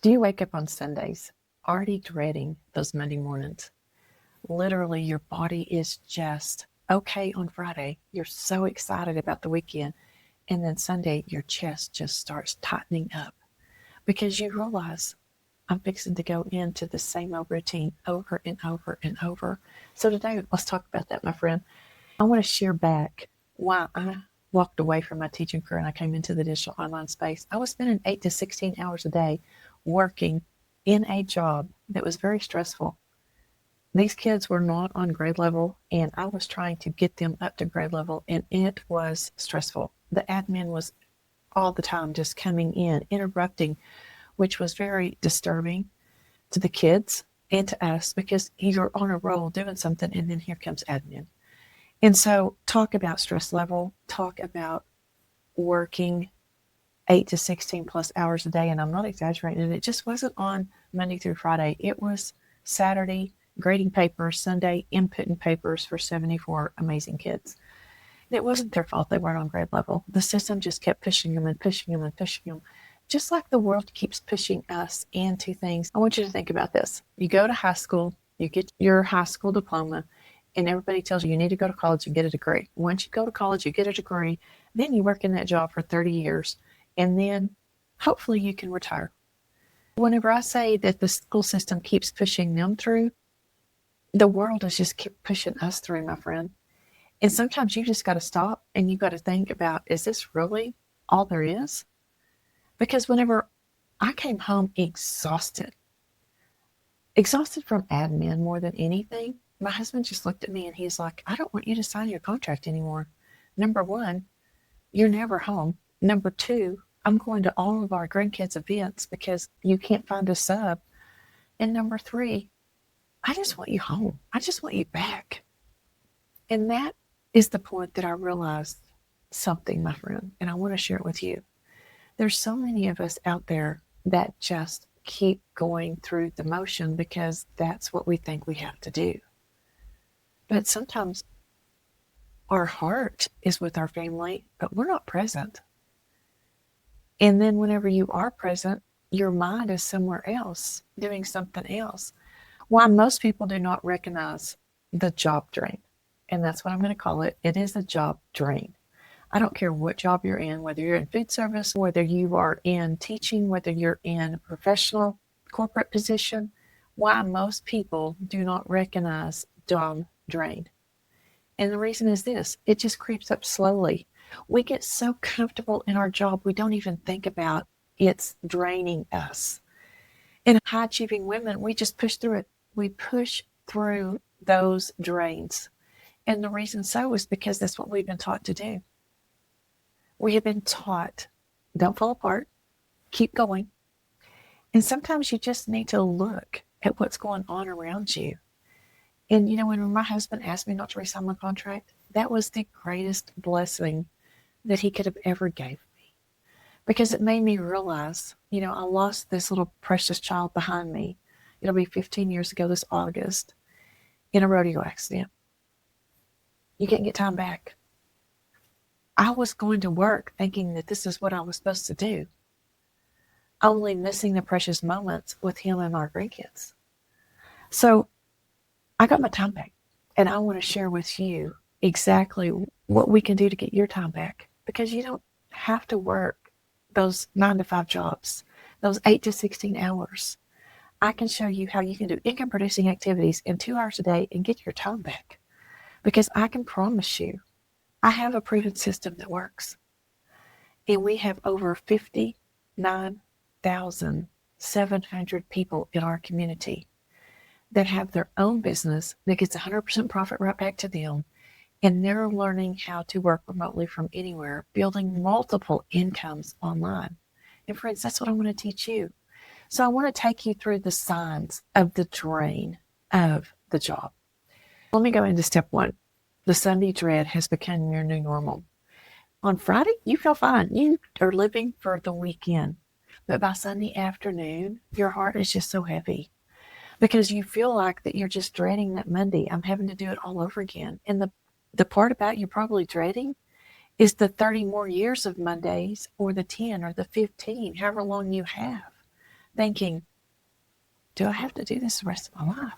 Do you wake up on Sundays already dreading those Monday mornings? Literally, your body is just okay on Friday. You're so excited about the weekend. And then Sunday, your chest just starts tightening up because you realize I'm fixing to go into the same old routine over and over and over. So today, let's talk about that, my friend. I want to share back why I walked away from my teaching career and I came into the digital online space. I was spending 8 to 16 hours a day working in a job that was very stressful. These kids were not on grade level, and I was trying to get them up to grade level, and it was stressful. The admin was all the time just coming in, interrupting, which was very disturbing to the kids and to us because you're on a roll doing something, and then here comes admin. And so, talk about stress level, talk about working 8 to 16 plus hours a day. And I'm not exaggerating. It just wasn't on Monday through Friday. It was Saturday, grading papers, Sunday, inputting papers for 74 amazing kids. And it wasn't their fault they weren't on grade level. The system just kept pushing them and pushing them and pushing them. Just like the world keeps pushing us into things. I want you to think about this. You go to high school, you get your high school diploma, and everybody tells you need to go to college and get a degree. Once you go to college, you get a degree, then you work in that job for 30 years, and then hopefully you can retire. Whenever I say that the school system keeps pushing them through, the world is just keep pushing us through, my friend. And sometimes you just got to stop and you got to think about, is this really all there is? Because whenever I came home exhausted from admin more than anything, my husband just looked at me and he's like, I don't want you to sign your contract anymore. Number one, you're never home. Number two, I'm going to all of our grandkids' events because you can't find a sub. And number three, I just want you home. I just want you back. And that is the point that I realized something, my friend, and I want to share it with you. There's so many of us out there that just keep going through the motion because that's what we think we have to do. But sometimes our heart is with our family, but we're not present. And then whenever you are present, your mind is somewhere else, doing something else. Why most people do not recognize the job drain. And that's what I'm going to call it. It is a job drain. I don't care what job you're in, whether you're in food service, whether you are in teaching, whether you're in a professional corporate position, why most people do not recognize job drain. And the reason is this, it just creeps up slowly. We get so comfortable in our job, we don't even think about it's draining us. In high achieving women, we just push through it. We push through those drains. And the reason so is because that's what we've been taught to do. We have been taught, don't fall apart, keep going. And sometimes you just need to look at what's going on around you. And you know, when my husband asked me not to resign my contract, that was the greatest blessing that he could have ever gave me. Because it made me realize, you know, I lost this little precious child behind me. It'll be 15 years ago this August in a rodeo accident. You can't get time back. I was going to work thinking that this is what I was supposed to do, only missing the precious moments with him and our grandkids. So I got my time back, and I want to share with you exactly what we can do to get your time back, because you don't have to work those 9 to 5 jobs, those 8 to 16 hours. I can show you how you can do income producing activities in 2 hours a day and get your time back, because I can promise you, I have a proven system that works. And we have over 59,700 people in our community that have their own business that gets 100% profit right back to them. And they're learning how to work remotely from anywhere, building multiple incomes online. And friends, that's what I want to teach you. So I want to take you through the signs of the drain of the job. Let me go into step one. The Sunday dread has become your new normal. On Friday, you feel fine. You are living for the weekend. But by Sunday afternoon, your heart is just so heavy because you feel like that you're just dreading that Monday. I'm having to do it all over again. And the part about you're probably dreading is the 30 more years of Mondays or the 10 or the 15, however long you have. thinking, do I have to do this the rest of my life?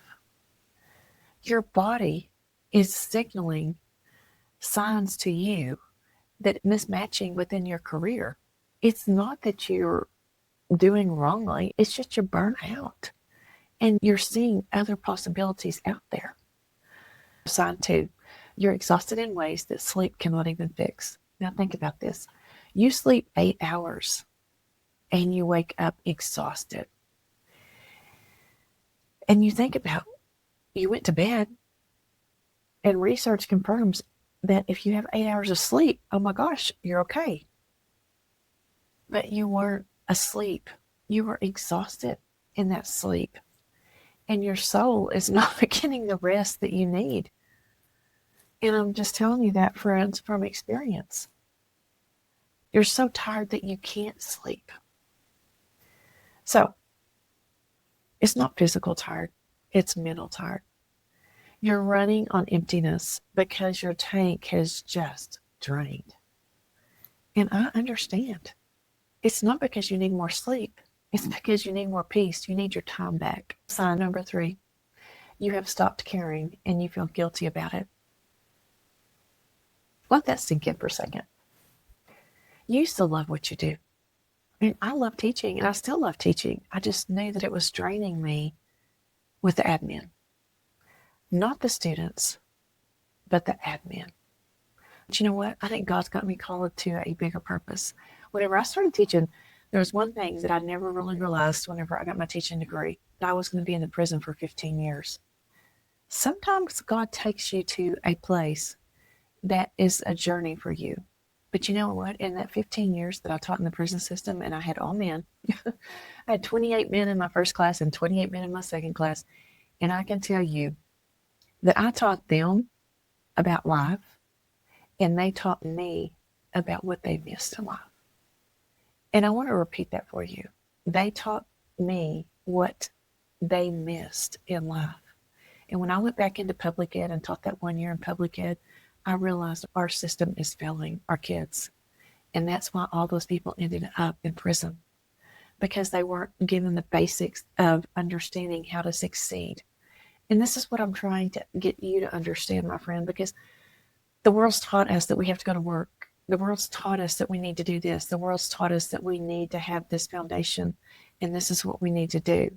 Your body is signaling signs to you that mismatching within your career. It's not that you're doing wrongly, it's just you're burnt out and you're seeing other possibilities out there. Sign two, you're exhausted in ways that sleep cannot even fix. Now think about this. You sleep 8 hours and you wake up exhausted. And you think about, you went to bed, and research confirms that if you have 8 hours of sleep, oh my gosh, you're okay. But you weren't asleep. You were exhausted in that sleep. And your soul is not getting the rest that you need. And I'm just telling you that, friends, from experience. You're so tired that you can't sleep. So, it's not physical tired, it's mental tired. You're running on emptiness because your tank has just drained. And I understand. It's not because you need more sleep. It's because you need more peace. You need your time back. Sign number 3, you have stopped caring and you feel guilty about it. Let that sink in for a second. You used to love what you do. I mean, I love teaching and I still love teaching. I just knew that it was draining me with the admin. Not the students, but the admin. But you know what? I think God's got me called to a bigger purpose. Whenever I started teaching, there was one thing that I never really realized whenever I got my teaching degree, that I was going to be in the prison for 15 years. Sometimes God takes you to a place that is a journey for you. But you know what? In that 15 years that I taught in the prison system, and I had all men, I had 28 men in my first class and 28 men in my second class. And I can tell you that I taught them about life, and they taught me about what they missed in life. And I want to repeat that for you. They taught me what they missed in life. And when I went back into public ed and taught that 1 year in public ed, I realized our system is failing our kids. And that's why all those people ended up in prison, because they weren't given the basics of understanding how to succeed. And this is what I'm trying to get you to understand, my friend, because the world's taught us that we have to go to work. The world's taught us that we need to do this. The world's taught us that we need to have this foundation, and this is what we need to do.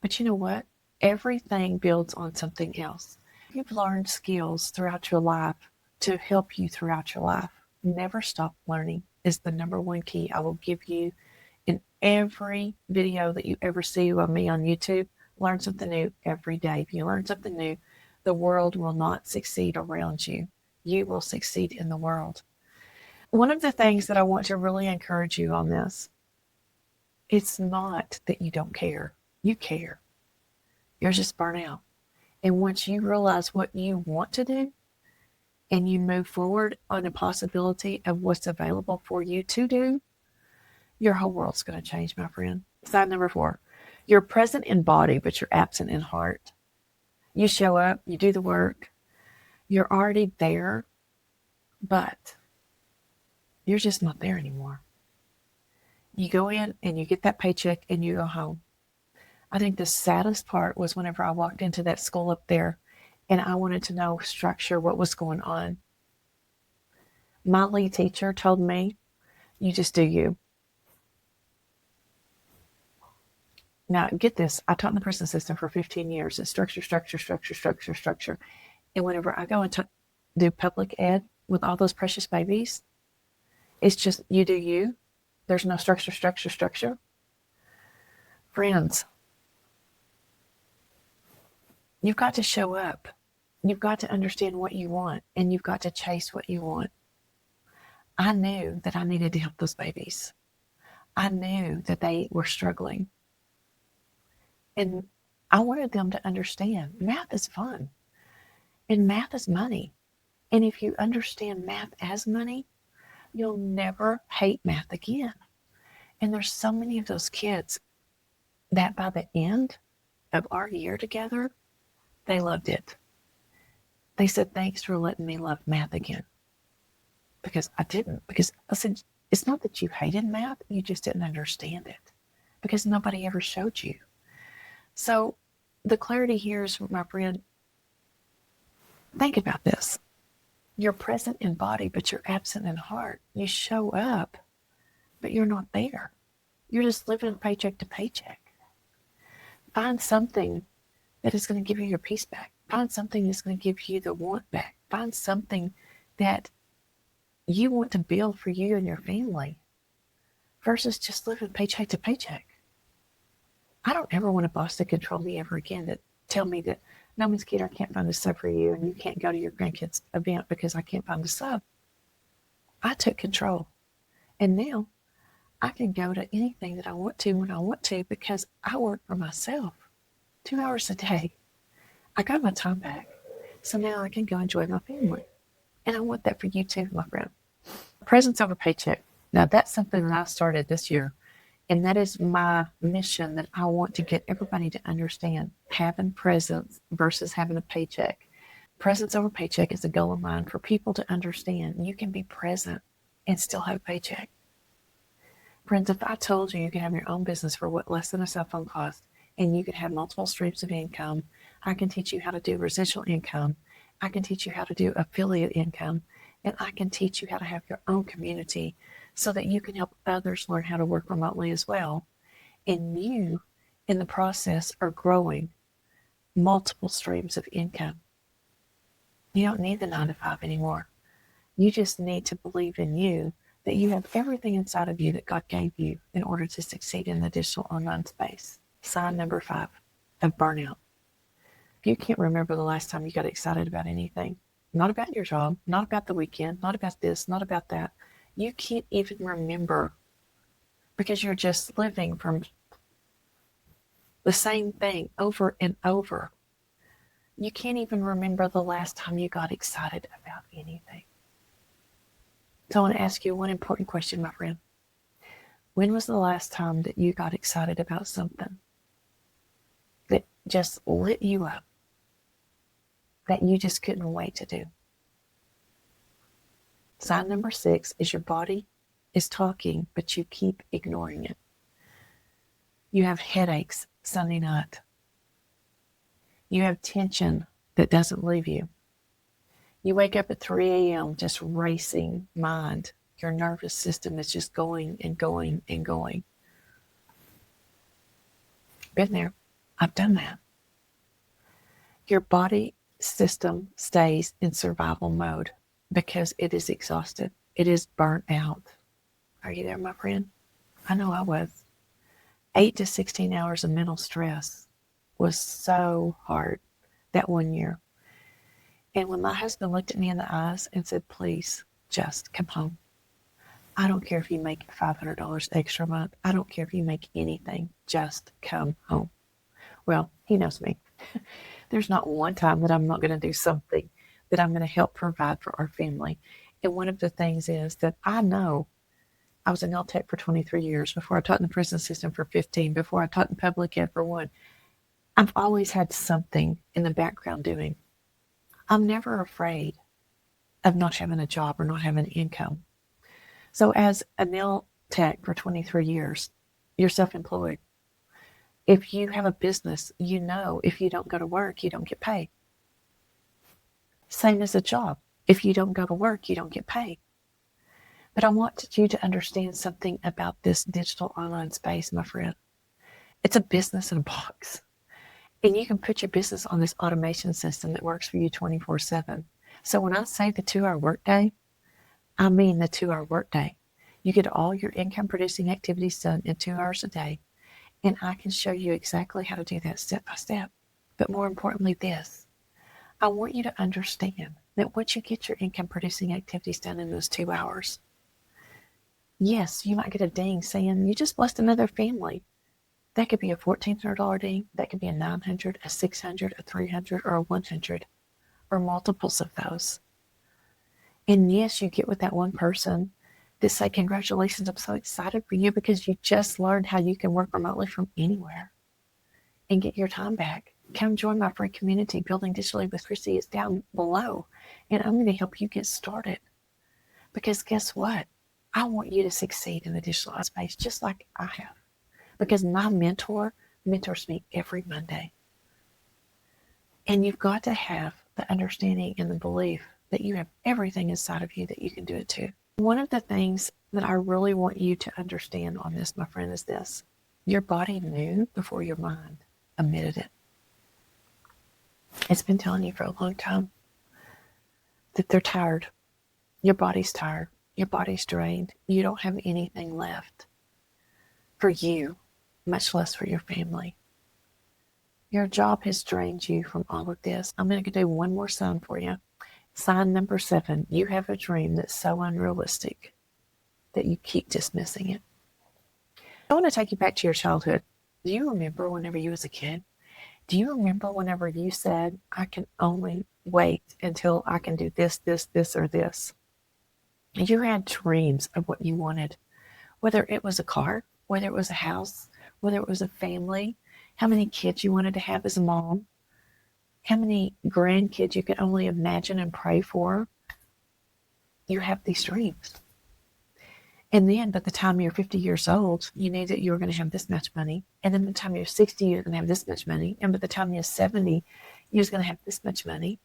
But you know what? Everything builds on something else. You've learned skills throughout your life to help you throughout your life. Never stop learning is the number one key I will give you in every video that you ever see of me on YouTube. Learn something new every day. If you learn something new, the world will not succeed around you. You will succeed in the world. One of the things that I want to really encourage you on this, it's not that you don't care. You care. You're just burnt out. And once you realize what you want to do and you move forward on the possibility of what's available for you to do, your whole world's going to change, my friend. Sign number 4, you're present in body, but you're absent in heart. You show up, you do the work, you're already there, but you're just not there anymore. You go in and you get that paycheck and you go home. I think the saddest part was whenever I walked into that school up there and I wanted to know structure, what was going on. My lead teacher told me, you just do you. Now, get this. I taught in the prison system for 15 years. It's structure, structure, structure, structure, structure. And whenever I go and do public ed with all those precious babies, it's just you do you. There's no structure, structure, structure. Friends, you've got to show up. You've got to understand what you want, and you've got to chase what you want. I knew that I needed to help those babies. I knew that they were struggling. And I wanted them to understand math is fun, and math is money. And if you understand math as money, you'll never hate math again. And there's so many of those kids that by the end of our year together, they loved it. They said, thanks for letting me love math again. Because I didn't. Because I said, it's not that you hated math, you just didn't understand it. because nobody ever showed you. So the clarity here is, my friend, think about this. You're present in body, but you're absent in heart. You show up, but you're not there. You're just living paycheck to paycheck. Find something that is going to give you your peace back. Find something that's going to give you the want back. Find something that you want to build for you and your family versus just living paycheck to paycheck. I don't ever want a boss to control me ever again, that tell me that, no, Ms. Keeter, I can't find a sub for you and you can't go to your grandkids' event because I can't find a sub. I took control. And now I can go to anything that I want to when I want to because I work for myself 2 hours a day. I got my time back. So now I can go enjoy my family. And I want that for you too, my friend. Presence over paycheck. Now that's something that I started this year. And that is my mission, that I want to get everybody to understand having presence versus having a paycheck. Presence over paycheck is a goal of mine for people to understand you can be present and still have a paycheck. Friends, if I told you you could have your own business for what, less than a cell phone cost, and you could have multiple streams of income, I can teach you how to do residual income. I can teach you how to do affiliate income, and I can teach you how to have your own community so that you can help others learn how to work remotely as well. And you, in the process, are growing multiple streams of income. You don't need the 9 to 5 anymore. You just need to believe in you, that you have everything inside of you that God gave you in order to succeed in the digital online space. Sign number 5 of burnout. If you can't remember the last time you got excited about anything, not about your job, not about the weekend, not about this, not about that, you can't even remember because you're just living from the same thing over and over. You can't even remember the last time you got excited about anything. So I want to ask you one important question, my friend. When was the last time that you got excited about something that just lit you up, that you just couldn't wait to do? Sign number 6 is your body is talking, but you keep ignoring it. You have headaches Sunday night. You have tension that doesn't leave you. You wake up at 3 a.m. just racing mind. Your nervous system is just going and going and going. Been there. I've done that. Your body system stays in survival mode because it is exhausted. It is burnt out. Are you there, my friend? I know I was. 8 to 16 hours of mental stress was so hard that one year. And when my husband looked at me in the eyes and said, please, just come home. I don't care if you make $500 extra a month. I don't care if you make anything. Just come home. Well, he knows me. There's not one time that I'm not going to do something that I'm going to help provide for our family. And one of the things is that I know I was an LTech for 23 years, before I taught in the prison system for 15, before I taught in public ed for 1. I've always had something in the background doing. I'm never afraid of not having a job or not having an income. So as a nail tech for 23 years, you're self-employed. If you have a business, you know if you don't go to work, you don't get paid. Same as a job. If you don't go to work, you don't get paid. But I want you to understand something about this digital online space, my friend. It's a business in a box. And you can put your business on this automation system that works for you 24/7. So when I say the 2-hour workday, I mean the 2-hour workday. You get all your income producing activities done in 2 hours a day. And I can show you exactly how to do that step by step. But more importantly, this, I want you to understand that once you get your income producing activities done in those 2 hours, yes, you might get a ding saying you just blessed another family. That could be a $1,400 ding. That could be a $900, a $600, a $300, or a $100, or multiples of those. And yes, you get with that one person that say, congratulations, I'm so excited for you because you just learned how you can work remotely from anywhere and get your time back. Come join my free community, Building Digitally with Chrissy. It's down below. And I'm going to help you get started. Because guess what? I want you to succeed in the digital space just like I have. Because my mentor mentors me every Monday. And you've got to have the understanding and the belief that you have everything inside of you that you can do it too. One of the things that I really want you to understand on this, my friend, is this. Your body knew before your mind admitted it. It's been telling you for a long time that they're tired. Your body's tired. Your body's drained. You don't have anything left for you, much less for your family. Your job has drained you from all of this. I'm going to do one more sign for you. Sign number 7. You have a dream that's so unrealistic that you keep dismissing it. I want to take you back to your childhood. Do you remember whenever you was a kid? Do you remember whenever you said, I can only wait until I can do this, this, this, or this? You had dreams of what you wanted, whether it was a car, whether it was a house, whether it was a family, how many kids you wanted to have as a mom, how many grandkids you could only imagine and pray for. You have these dreams. And then by the time you're 50 years old, you knew that you were going to have this much money. And then by the time you're 60, you're going to have this much money. And by the time you're 70, you're going to have this much money.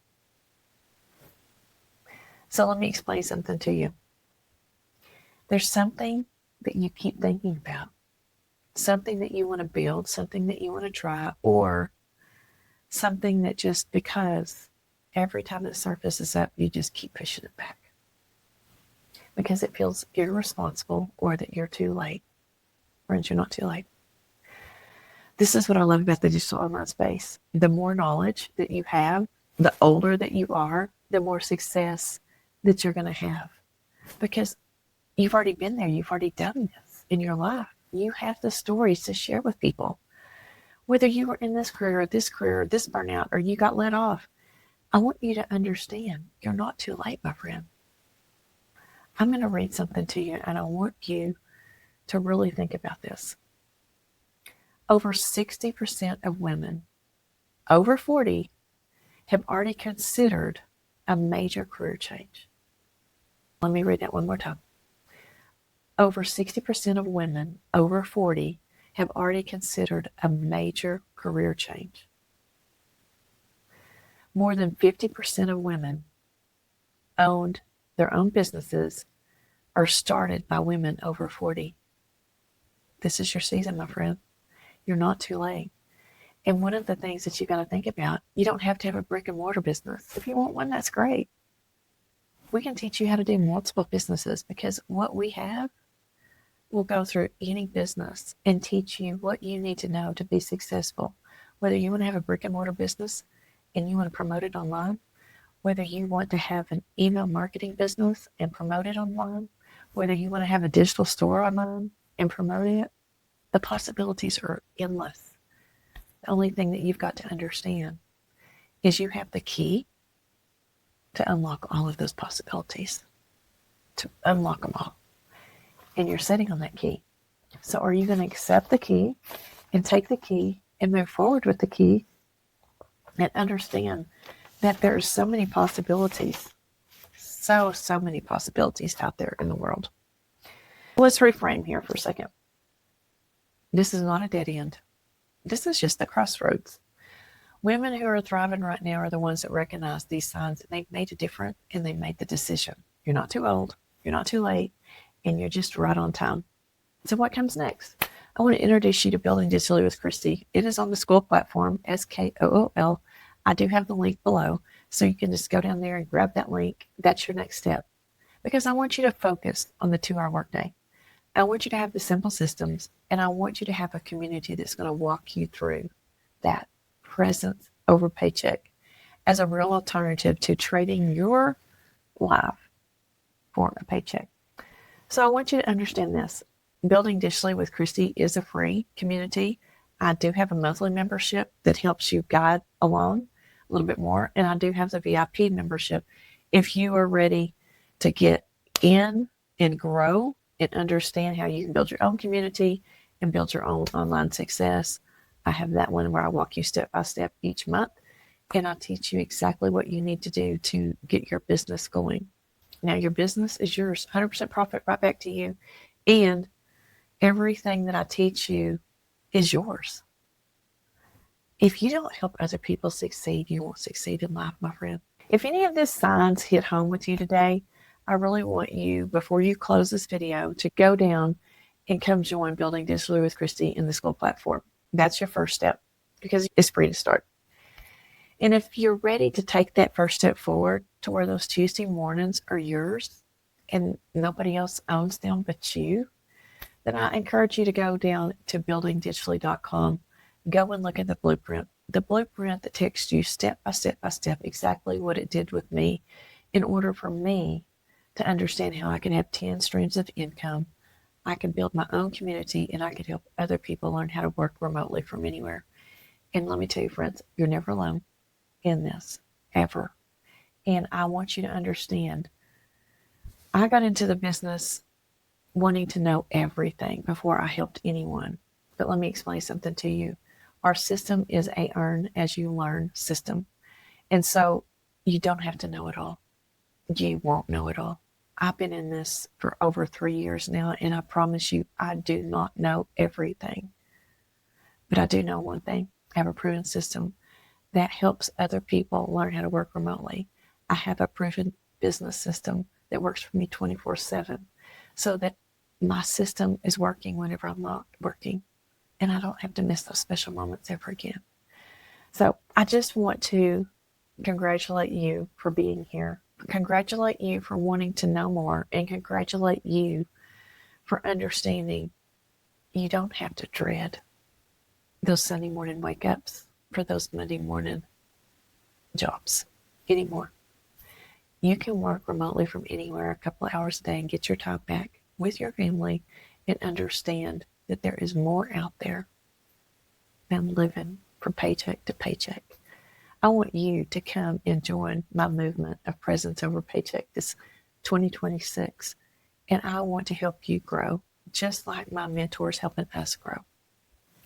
So let me explain something to you. There's something that you keep thinking about, something that you want to build, something that you want to try, or something that just because every time it surfaces up, you just keep pushing it back because it feels irresponsible or that you're too late. Friends, you're not too late. This is what I love about the digital online space. The more knowledge that you have, the older that you are, the more success that you're going to have because you've already been there. You've already done this in your life. You have the stories to share with people. Whether you were in this career or this burnout, or you got let off, I want you to understand you're not too late, my friend. I'm going to read something to you, and I want you to really think about this. Over 60% of women over 40 have already considered a major career change. Let me read that one more time. Over 60% of women over 40 have already considered a major career change. More than 50% of women owned their own businesses or started by women over 40. This is your season, my friend. You're not too late. And one of the things that you got to think about, you don't have to have a brick and mortar business. If you want one, that's great. We can teach you how to do multiple businesses because what we have will go through any business and teach you what you need to know to be successful. Whether you want to have a brick and mortar business and you want to promote it online, whether you want to have an email marketing business and promote it online, whether you want to have a digital store online and promote it, the possibilities are endless. The only thing that you've got to understand is you have the key to unlock all of those possibilities, to unlock them all. And you're sitting on that key. So are you going to accept the key and take the key and move forward with the key and understand that there are so many possibilities, so many possibilities out there in the world? Let's reframe here for a second. This is not a dead end. This is just the crossroads. Women who are thriving right now are the ones that recognize these signs that they've made a difference and they made the decision. You're not too old, you're not too late, and you're just right on time. So what comes next? I want to introduce you to Building Digitally with Christy. It is on the school platform, SKOOL. I do have the link below, so you can just go down there and grab that link. That's your next step. Because I want you to focus on the 2-hour workday. I want you to have the simple systems, and I want you to have a community that's going to walk you through that presence over paycheck as a real alternative to trading your life for a paycheck. So I want you to understand this. Building Digitally with Christy is a free community. I do have a monthly membership that helps you guide along a little bit more. And I do have the VIP membership. If you are ready to get in and grow and understand how you can build your own community and build your own online success, I have that one where I walk you step by step each month. And I teach you exactly what you need to do to get your business going. Now, your business is yours, 100% profit right back to you. And everything that I teach you is yours. If you don't help other people succeed, you won't succeed in life, my friend. If any of these signs hit home with you today, I really want you, before you close this video, to go down and come join Building Digitally with Christy in the school platform. That's your first step because it's free to start. And if you're ready to take that first step forward to where those Tuesday mornings are yours and nobody else owns them but you, then I encourage you to go down to BuildingDigitally.com. Go and look at the blueprint that takes you step by step by step exactly what it did with me in order for me to understand how I can have 10 streams of income. I can build my own community and I can help other people learn how to work remotely from anywhere. And let me tell you, friends, you're never alone in this, ever. And I want you to understand, I got into the business wanting to know everything before I helped anyone. But let me explain something to you. Our system is a earn as you learn system. And so you don't have to know it all. You won't know it all. I've been in this for over 3 years now, and I promise you, I do not know everything. But I do know one thing. I have a proven system that helps other people learn how to work remotely. I have a proven business system that works for me 24/7 so that my system is working whenever I'm not working. And I don't have to miss those special moments ever again. So I just want to congratulate you for being here. Congratulate you for wanting to know more, and congratulate you for understanding you don't have to dread those Sunday morning wake ups for those Monday morning jobs anymore. You can work remotely from anywhere a couple of hours a day and get your time back with your family and understand that there is more out there than living from paycheck to paycheck. I want you to come and join my movement of presence over paycheck this 2026. And I want to help you grow just like my mentors helping us grow.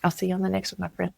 I'll see you on the next one, my friend.